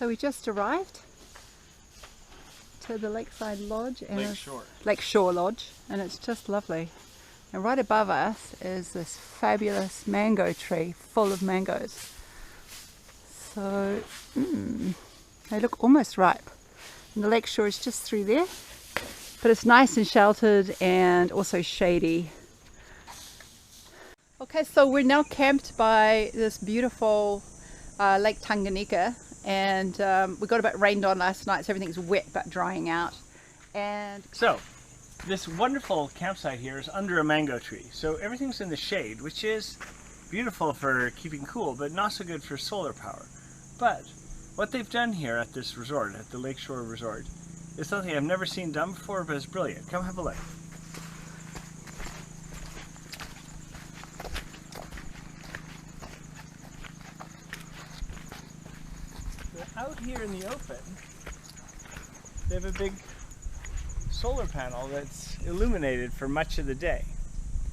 So we just arrived to the Lakeside Lodge and Lakeshore Lodge, and it's just lovely. And right above us is this fabulous mango tree full of mangoes. So they look almost ripe. And the lakeshore is just through there, but it's nice and sheltered and also shady. Okay, so we're now camped by this beautiful Lake Tanganyika, and we got a bit rained on last night, so everything's wet but drying out. And so this wonderful campsite here is under a mango tree, so everything's in the shade, which is beautiful for keeping cool, but not so good for solar power. But what they've done here at this resort, at the Lakeshore Resort, is something I've never seen done before, but it's brilliant. Come have a look. Out here in the open, they have a big solar panel that's illuminated for much of the day.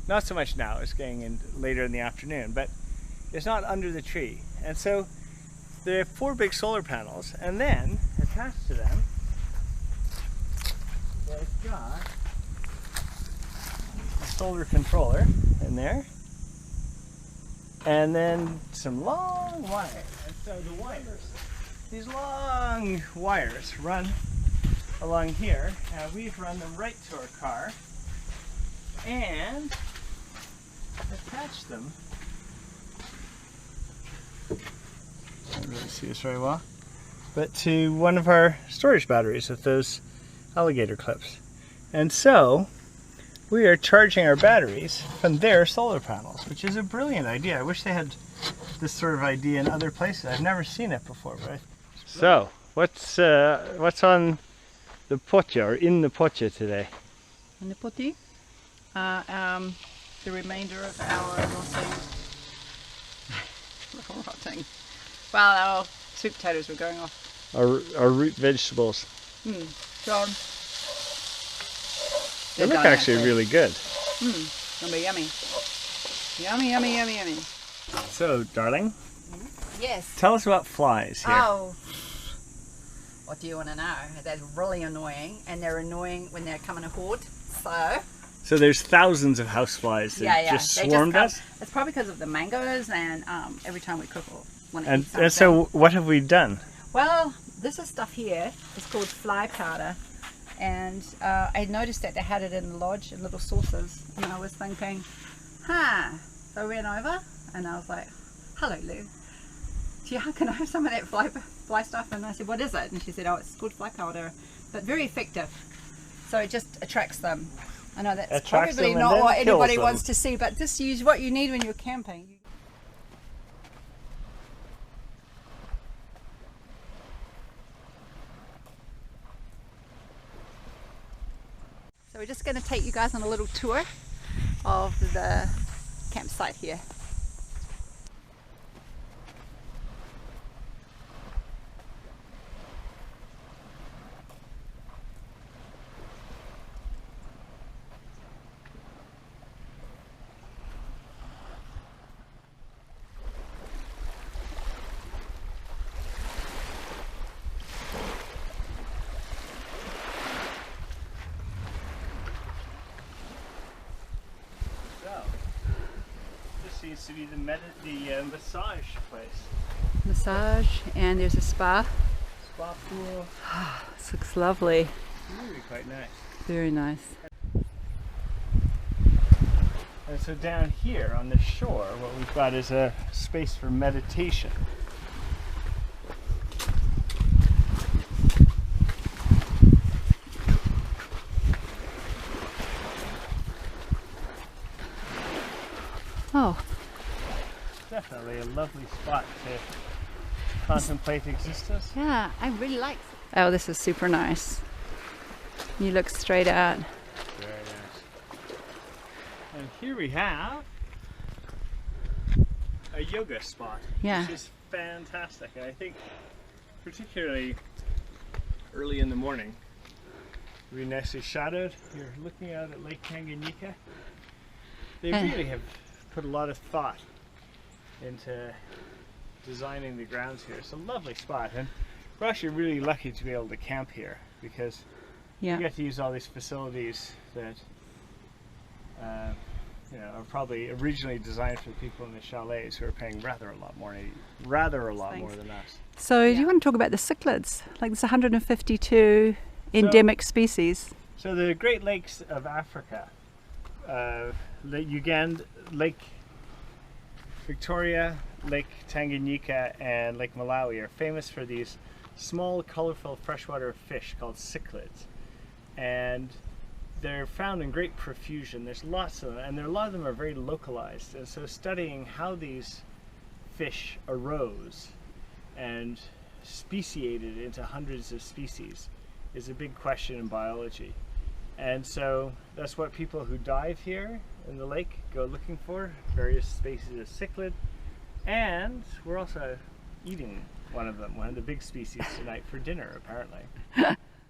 Not so much now, it's getting in later in the afternoon, but it's not under the tree. And so they have 4 big solar panels, and then attached to them, they've got a solar controller in there, and then some long wires. And so the wires, these long wires run along here, and we've run them right to our car and attached them. I don't really see this very well, but to one of our storage batteries with those alligator clips. And so we are charging our batteries from their solar panels, which is a brilliant idea. I wish they had this sort of idea in other places. I've never seen it before. But so what's on the pocha, or in the pocha today? in the poti, the remainder of our rotting. Well, our sweet potatoes were going off. Our root vegetables. So they look actually really good. Gonna be yummy. Yummy, yummy, yummy, yummy. So, darling. Yes. Tell us about flies here. Oh. What do you want to know? They're really annoying, and they're annoying when they come in a horde. So there's thousands of houseflies that just swarmed us? It's probably because of the mangoes, and every time we cook or want to eat something. And so what have we done? Well, this is stuff here. It's called fly powder. And I noticed that they had it in the lodge in little saucers. And I was thinking, So I ran over and I was like, hello Lou. Can I have some of that fly stuff? And I said, what is it? And she said, oh, it's called fly powder. But very effective. So it just attracts them. I know that's probably not what anybody wants to see, but this is what you need when you're camping. So we're just going to take you guys on a little tour of the campsite here. Seems to be the massage place. Massage, and there's a spa. Spa pool. This looks lovely. Really quite nice. Very nice. And so down here on the shore, what we've got is a space for meditation. Oh. Definitely a lovely spot to contemplate existence. Yeah, I really like it. Oh, this is super nice. You look straight out. Very nice. And here we have a yoga spot, which is fantastic. And I think particularly early in the morning, really nicely shadowed. You're looking out at Lake Tanganyika. They really have put a lot of thought into designing the grounds here. It's a lovely spot, and we're actually really lucky to be able to camp here because Yeah. we get to use all these facilities that you know, are probably originally designed for the people in the chalets who are paying rather a lot more than us. So do you want to talk about the cichlids? Like there's 152 endemic species. So the Great Lakes of Africa, Lake Victoria, Lake Tanganyika, and Lake Malawi are famous for these small, colorful freshwater fish called cichlids. And they're found in great profusion. There's lots of them, and a lot of them are very localized. And so studying how these fish arose and speciated into hundreds of species is a big question in biology. And so that's what people who dive here in the lake go looking for, various species of cichlid. And we're also eating one of the big species tonight for dinner, apparently.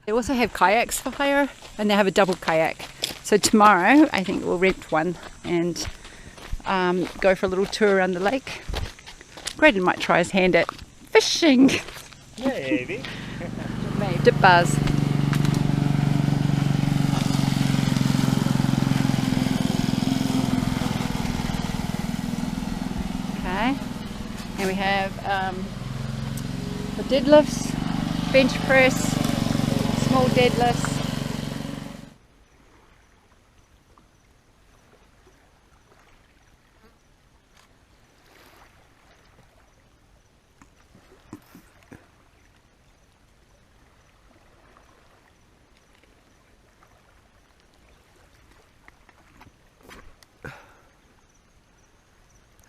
They also have kayaks for hire, and they have a double kayak. So tomorrow, I think we'll rent one and go for a little tour around the lake. Graydon might try his hand at fishing. Yeah, Evie. Dip bars. Okay, and we have the deadlifts, bench press, small deadlifts.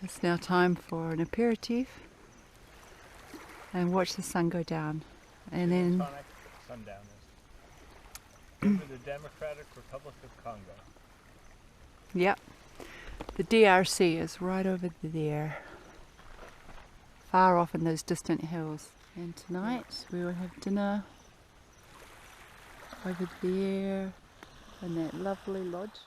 It's now time for an aperitif and watch the sun go down. And then Sundown over the Democratic Republic of Congo. Yep. The DRC is right over there, far off in those distant hills. And tonight we will have dinner over there in that lovely lodge.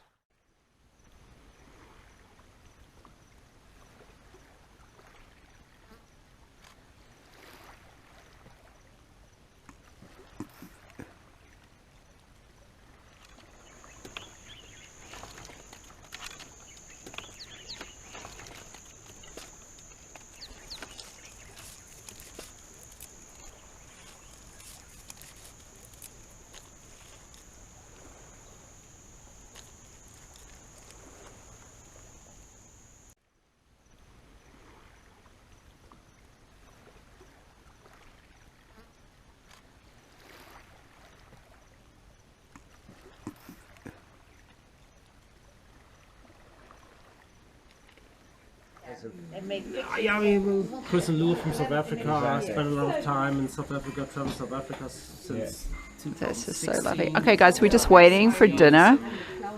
Yeah, I mean, Chris and Lou from South Africa. Spent a lot of time in South Africa, traveled to South Africa since 2016. That's just so lovely. Okay guys, we're just waiting for dinner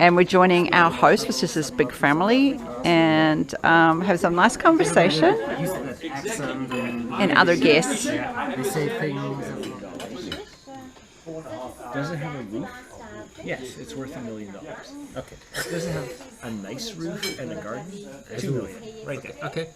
and we're joining our host, which is this big family, and have some nice conversation. Used to that accent And other guests. they say things. Does it have a roof? Yes, it's worth $1 million. Okay. Does it have a nice roof and a garden? $2 million. Right there. Okay.